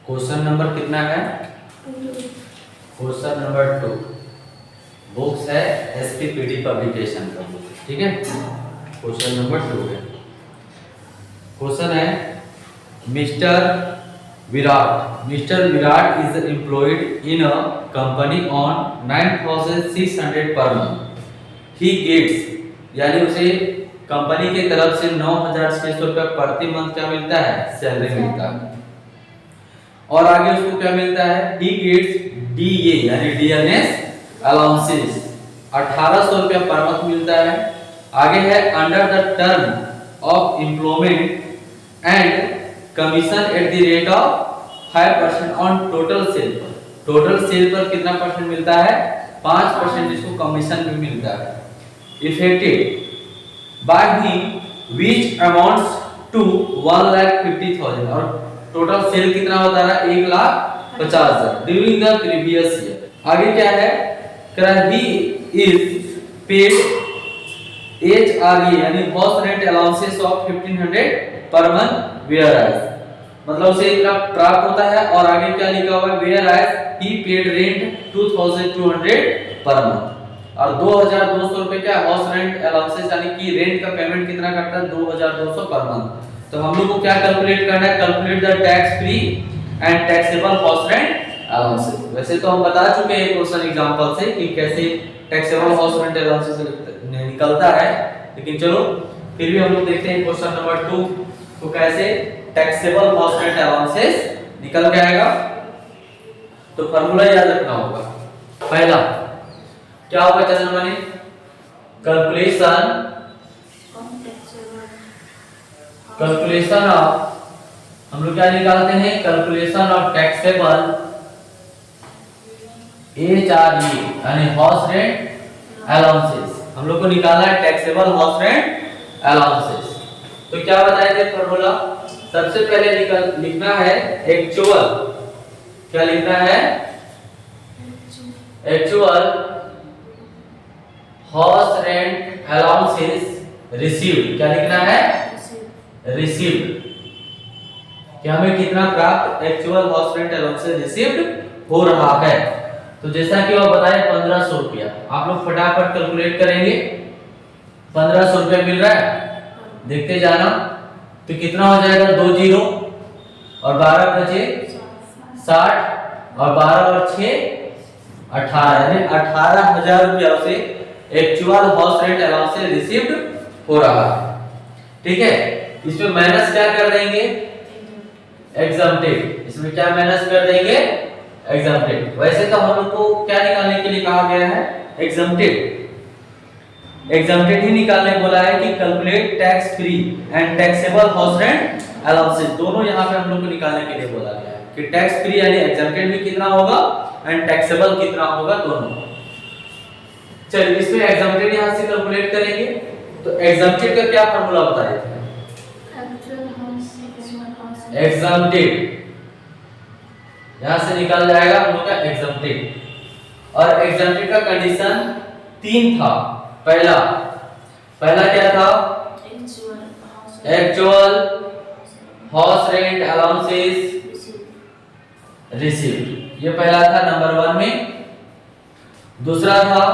Question number कितना है? Question number 2। Books है एसपीपीडी पब्लिकेशन का बुक, ठीक है। क्वेश्चन नंबर 2 है। क्वेश्चन है mister Virat is employed in a company on 9600 per month. He gets, यानी उसे कंपनी की तरफ से 9600 रुपया प्रति मंथ क्या मिलता है? सैलरी मिलता है। और आगे उसको क्या मिलता है? ही गेट्स डीए यानी डियरनेस अलाउंसेस 1800 रुपया पर मंथ मिलता है। आगे है under the term of employment and commission at the rate of 5% on total sale पर। टोटल सेल पर कितना परसेंट मिलता है? 5% जिसको कमीशन भी मिलता है। Effected by him which amounts to 1,50,000 और टोटल सेल कितना होता है? 1,50,000 ड्यूरिंग द प्रीवियस ईयर। आगे क्या है? ही इज पेड HRA यानी house rent allowances of 1500 per month where as, मतलब उसे इतना प्राप्त होता है। और आगे क्या लिखा हुआ है? Whereas he paid rent 2200 per month और 2200 रुपए क्या हाउस रेंट अलाउंसेस यानी कि रेंट का पेमेंट कितना करता है? 2200 पर मंथ। तो हम लोग को क्या कैलकुलेट करना है? Calculate the tax free and taxable house rent allowances. वैसे तो हम बता चुके हैं क्वेश्चन एग्जांपल से कि कैसे टैक्सेबल हाउस रेंट अलाउंसेस निकलता है, लेकिन चलो फिर भी हम लोग देखते हैं क्वेश्चन नंबर 2 को कैसे टैक्सेबल हाउस रेंट अलाउंसेस निकल के आएगा। तो फार्मूला याद रखना होगा। पहला क्या होगा चरण बने? कैलकुलेशन ऑफ, हम लोग क्या निकालते हैं? कैलकुलेशन ऑफ टैक्सेबल HRA यानी हाउस रेंट अलाउंसेस। हम लोग को निकालना है टैक्सेबल हाउस रेंट अलाउंसेस। तो क्या बताए थे फॉर्मूला? सबसे पहले लिखना है एक्चुअल, क्या लिखना है? Actual house rent allowances received, क्या लिखना है? रिसीव्ड, कि हमें कितना प्राप्त actual house rent allowances received हो रहा है। तो जैसा कि वो बताए 1500 रुपया, आप लोग फटाफट कैलकुलेट करेंगे। 1500 रुपया मिल रहा है, देखते जाना। तो कितना हो जाएगा? 2 जीरो और 12 बचे 60 और 12 और 6 18 यानी 18,000 रुपया से actual house rent allowances received हो रहा है, ठीक है। इसमें माइनस क्या कर देंगे? एग्जम्प्टेड। इसमें क्या माइनस कर देंगे? एग्जम्प्टेड। वैसे तो हम लोग को क्या निकालने के लिए कहा गया है? एग्जम्प्टेड। एग्जम्प्टेड ही निकालने बोला है कि calculate tax free and taxable house rent allowances, दोनों यहां पे हम लोग को निकालने के लिए बोला गया है कि टैक्स फ्री यानी एग्जम्प्टेड भी कितना होगा एंड टैक्सेबल कितना होगा, दोनों। चलिए इसमें एग्जम्प्टेड यहां से कैलकुलेट करेंगे। तो एग्जम्प्टेड का क्या फार्मूला बताए थे? एग्जम्प्टेड यहां से निकल जाएगा हम लोग का एग्जम्प्टेड। और एग्जम्प्टेड का कंडीशन 3 था। पहला क्या था? Actual house rent allowances received, ये पहला था नंबर 1 में। दूसरा था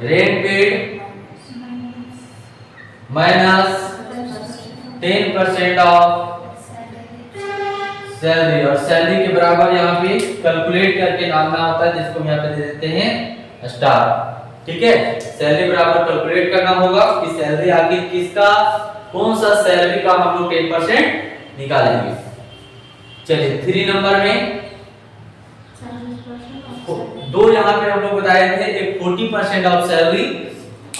rent paid minus 10% of salary, और सैलरी के बराबर यहाँ पे कैलकुलेट करके नामना होता है जिसको हम यहाँ पे दे देते हैं स्टार, ठीक है। सैलरी बराबर कैलकुलेट करना होगा कि सैलरी आगे किसका, कौन सा सैलरी का हम लोग 10% निकालेंगे। चलिए 3 नंबर में दो यहाँ पे हम लोग बताए थे, एक 40% ऑफ सैलरी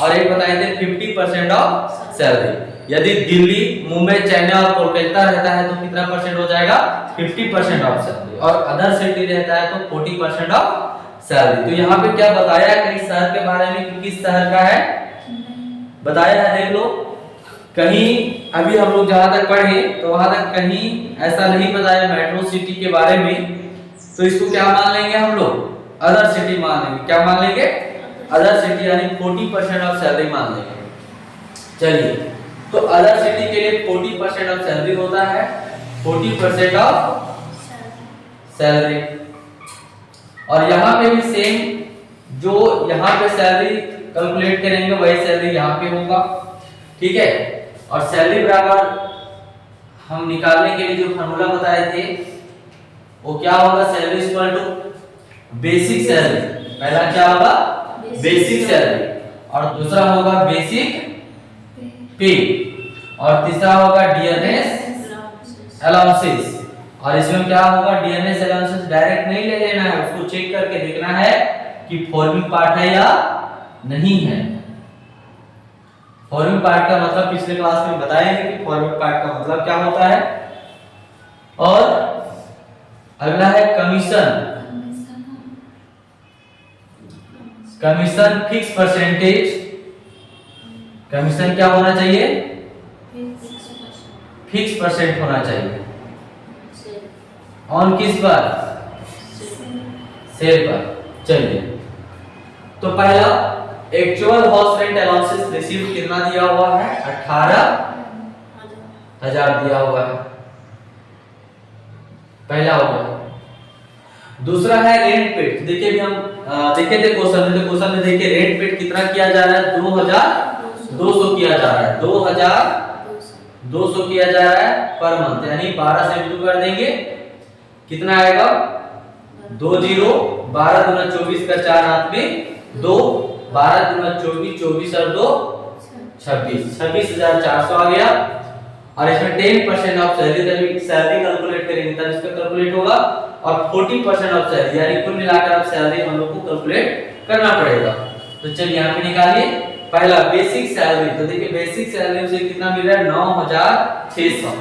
और एक बताए थे 50% ऑफ सैलरी। यदि दिल्ली, मुंबई, चेन्नई और कोलकाता रहता है तो कितना परसेंट हो जाएगा? 50% ऑफ सैलरी, और अदर सिटी रहता है तो 40% ऑफ सैलरी। तो यहाँ पे क्या बताया है कहीं शहर के बारे में कि किस शहर का है बताया है, देख लो। कहीं अभी हम लोग जहां तक पढ़े तो वहां तक कहीं ऐसा नहीं बताया मेट्रो सिटी के बारे में, तो इसको क्या मान लेंगे हम लोग? अदर सिटी मान लेंगे। क्या मान लेंगे? अदर सिटी, यानी 40% ऑफ सैलरी मान लेंगे। चलिए तो अदर सिटी के लिए 40% ऑफ सैलरी होता है 40% ऑफ सैलरी। और यहाँ पे भी सेम, जो यहाँ पे सैलरी कैलकुलेट करेंगे वही सैलरी यहाँ पे होगा, ठीक है। और सैलरी बराबर हम निकालने के लिए जो फॉर्मूला बताए थे वो क्या होगा, salary equal to basic salary. पहला क्या होगा, बेसिक सैलरी, और दूसरा होगा बेसिक पे, और तीसरा होगा डियरनेस अलाउंसेस। और इसमें क्या होगा, डियरनेस अलाउंसेस डायरेक्ट नहीं ले लेना है, उसको चेक करके देखना है कि फॉर्मिंग पार्ट है या नहीं है। फॉर्मिंग पार्ट का मतलब पिछले क्लास में बताया है कि फॉर्मिंग पार्ट का मतलब क्या होता है। और अगला है commission. Commission fix percentage. Commission क्या होना चाहिए, फिक्स परसेंट होना चाहिए। ऑन किस पर, सेल पर। चलिए, तो पहला actual house rent allowances receive कितना दिया हुआ है, 18,000 दिया हुआ है, पहला होगा। दूसरा है रेंट पेड। देखिए भी हम देखे थे क्वेश्चन में, तो क्वेश्चन में देखिए रेंट पेड कितना किया जा रहा है, 2200 किया जा रहा है, 2200 किया जा रहा है पर मंथ, यानी 12 से इंटू कर देंगे, कितना आएगा, 20, 12 दूना 24 का 4 हाथ में 2, 12 दूना 24, 24 और 2 26, 26,400 आ गया। और इसमें 10% ऑफ सैलरी, सैलरी कैलकुलेट करेंगे तब इसका कैलकुलेट होगा। और 40% ऑफ सैलरी, यानी कुल मिलाकर अब सैलरी हम लोग को कैलकुलेट करना पड़ेगा। तो चलिए यहाँ पे निकालिए। पहला बेसिक सैलरी, तो देखिए बेसिक सैलरी से कितना मिल रहा है, 9,600।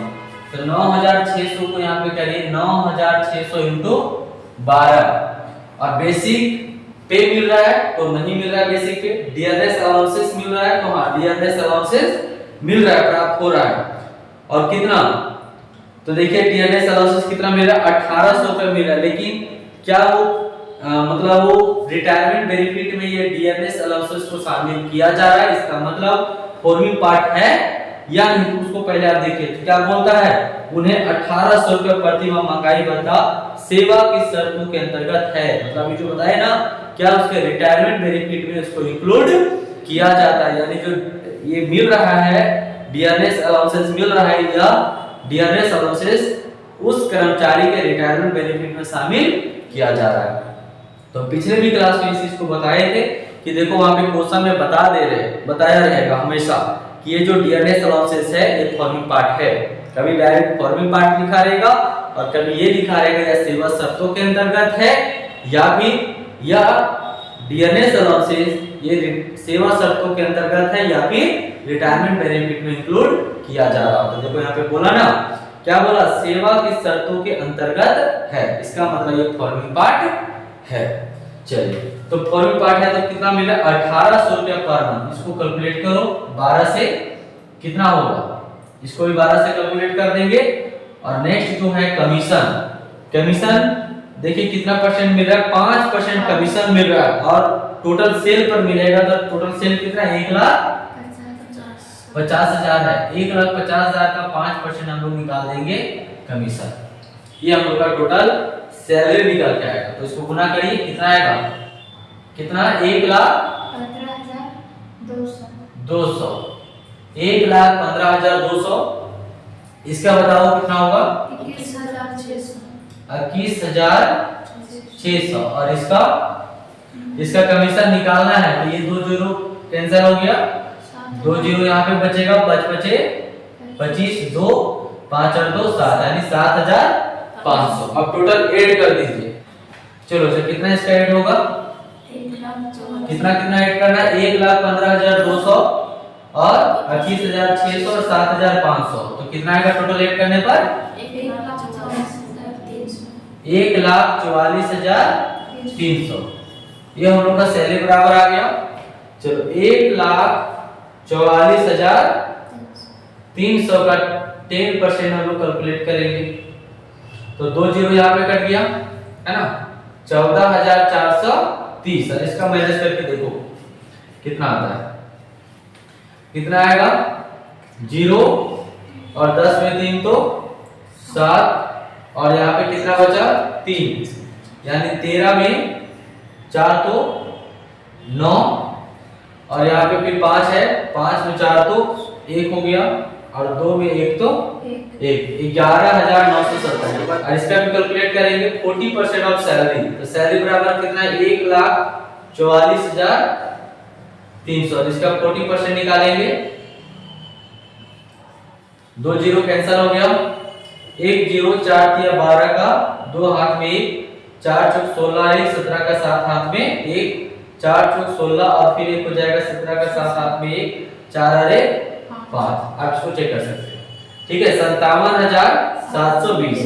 तो 9,600 को यहाँ पे करिए, 9,600 इंटू 12। और बेसिक पे मिल रहा है तो नहीं मिल रहा है बेसिक पे, डियरनेस अलाउंसेस मिल रहा है तो हाँ डियरनेस अलाउंसेस मिल रहा है, प्राप्त हो रहा है। और कितना, तो देखिए डियरनेस अलाउंसेस कितना मिल रहा है, 1800 रुपए मिल रहा है। लेकिन क्या वो मतलब वो रिटायरमेंट बेनिफिट में ये डियरनेस अलाउंसेस को शामिल किया जा रहा है, इसका मतलब फॉर्मिंग पार्ट है या नहीं, तो उसको पहले आप देखिए। तो क्या बोलता है, उन्हें 1800 रुपए प्रति माह महंगाई भत्ता सेवा की शर्तों के अंतर्गत है। मतलब ये जो बताया ना, क्या उसके रिटायरमेंट बेनिफिट में इसको इंक्लूड किया जाता है, यानी जो ये मिल रहा है डियरनेस अलाउंसेस मिल रहा है, या डियरनेस अलाउंसेस उस कर्मचारी के रिटायरमेंट बेनिफिट में शामिल किया जा रहा है। तो पिछले भी क्लास में इस चीज को बताए थे कि देखो वहां पे क्वेश्चन में बताया रहेगा हमेशा कि ये जो डियरनेस अलाउंसेस है ये फॉर्मिंग पार्ट है। कभी डायरेक्ट फॉर्मिंग पार्ट लिखा रहेगा और कभी ये लिखा रहेगा या सेवा शर्तों के अंतर्गत है, या फिर या डियरनेस अलाउंसेस ये सेवा शर्तों के अंतर्गत है, या फिर रिटायरमेंट बेनिफिट में इंक्लूड किया जा रहा है। तो देखो यहाँ पे बोला ना, क्या बोला, सेवा की शर्तों के अंतर्गत है, इसका मतलब ये फॉर्मिंग पार्ट है। चलिए, तो फॉर्मिंग पार्ट है तो कितना मिला, 1800 रुपया पर मंथ। इसको कैलकुलेट करो 12 से कितना होगा, इसको भी 12 से कैलकुलेट कर देंगे। और नेक्स्ट जो है कमीशन। कमीशन देखिए कितना परसेंट मिल रहा है, 5% कमीशन मिल रहा है। और टोटल सेल पर मिलेगा तो टोटल सेल कितना है, 1,50,000 है। 1,50,000 का 5% हम लोग निकाल देंगे कमीशन, ये हम लोग का टोटल सैलरी निकल के आएगा। तो इसको गुना करिए, कितना आएगा, कितना, 1,15,200, 1,15,200। इसका बताओ कितना होगा, 21,600। और इसका कमीशन निकालना है तो ये 2 जीरो कैंसिल हो गया, 2 जीरो यहाँ पे बचेगा, 5 बचे 25, 2 5 और 2 7, यानी 7,500। अब टोटल ऐड कर दीजिए। चलो सर कितना इसका ऐड होगा, कितना ऐड करना है, 1,15,200 और 25,600 और 7,500। तो कितना आएगा टोटल ऐड करने पर, 1,44,300। ये हम लोग का सैलरी बराबर आ गया। चलो 1,44,300 का 10% हम लोग कैलकुलेट करेंगे। तो 2 जीरो यहाँ पे कट गया है ना, 14,430। और इसका माइनस करके देखो कितना आता है, कितना आएगा, 0 और 10 में 3 तो 7 और यहाँ पे कितना बचा 3, यानी 13 में 4 तो 9 और यहाँ पे फिर 5 है, 5 में 4 तो 1 हो गया और 2 में 1 तो 1, 11,970। और इसका भी कैलकुलेट करेंगे 40% ऑफ सैलरी, तो सैलरी बराबर कितना है 1,44,300 और इसका 40% निकालेंगे, 2 जीरो कैंसिल हो गया, 1 जीरो 4 या 12 का 2 हाथ में 1, 4 चौक 16, 1 17 का 7 हाथ में 1, 4 चौक 16 और फिर 1 हो जाएगा 17 का 7 हाथ में 1, 4 अरे 5। आप इसको चेक कर सकते हैं, ठीक है। 57,720।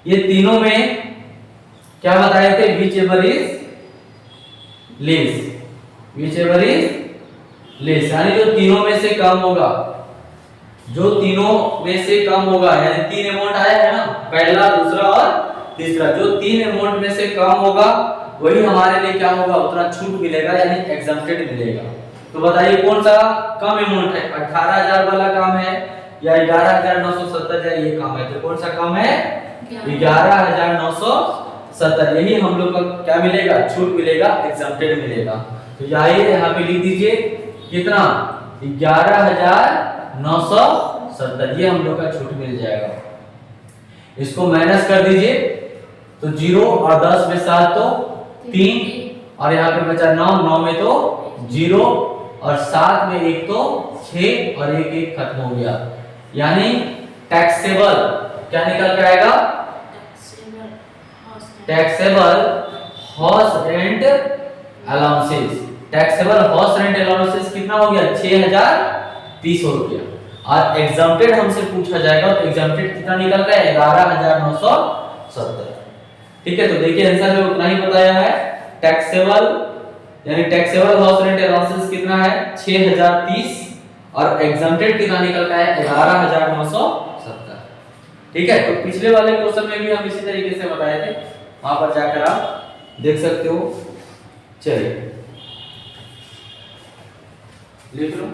ये तीनों में क्या बताए थे, whichever is less, whichever is less, यानी जो तीनों में से कम होगा, जो तीनों में से कम होगा, यानी 3 अमाउंट आया है ना, पहला दूसरा और तीसरा, जो 3 अमाउंट में से कम होगा वही हमारे लिए क्या होगा, उतना छूट मिलेगा यानी एग्जम्प्टेड मिलेगा। तो बताइए कौन सा कम अमाउंट है, 18,000 वाला काम है या 11,970 या ये काम है, तो कौन सा कम है, 11,970। यही हम लोग का क्या मिलेगा, छूट मिलेगा, एग्जम्प्टेड मिलेगा। तो यहाँ पे लिख दीजिए कितना, 11,970, ये हम लोग का छूट मिल जाएगा। इसको माइनस कर दीजिए तो 0 और 10 में 7 तो 3 और यहाँ पे बचा 9, 9 में तो 0 और 7 में 1 तो 6 और 1 1 खत्म हो गया, यानी टैक्सेबल क्या निकल के आएगा, taxable house rent allowances. Taxable house rent allowances कितना हो गया, 6,030 हो गया। और एग्जम्प्टेड हमसे पूछा जाएगा तो एग्जम्प्टेड कितना निकल का है, 11,970। ठीक है, तो देखिए आंसर में उतना ही बताया है। टैक्सेबल यानी टैक्सेबल हाउस रेंट अलाउंसेस कितना है, 6,030 और एग्जम्प्टेड कितना निकल का है, 11,970। ठीक है, तो पिछले वाले क्वेश्चन में भी हम इसी तरीके से बताए थे, वहां पर जाकर आप देख सकते हो। चलिए लिख लो।